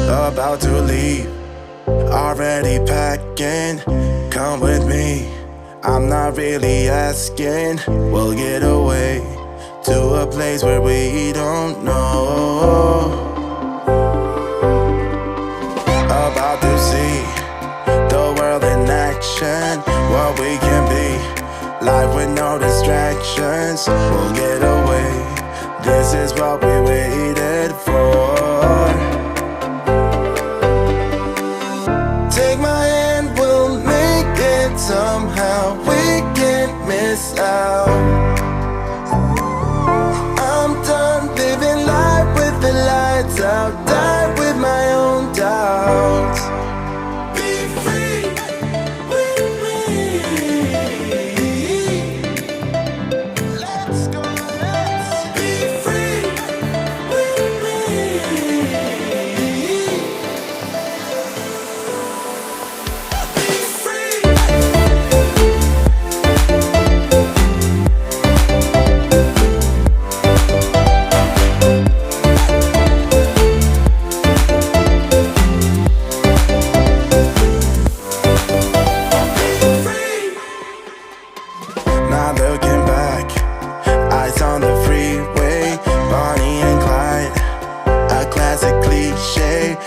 about to leave, already packing. Come with me, I'm not really asking. We'll get away to a place where we don't know. About to see the world in action, what we can be, life with no distractions. We'll get away, this is what we waited for. Take my hand, we'll make it somehow. We can't miss out. I'm done living life with the lights out. Die with my own doubts. Be free with me. Let's go, let's be free with me. Not looking back, eyes on the freeway, Bonnie and Clyde, a classic cliche.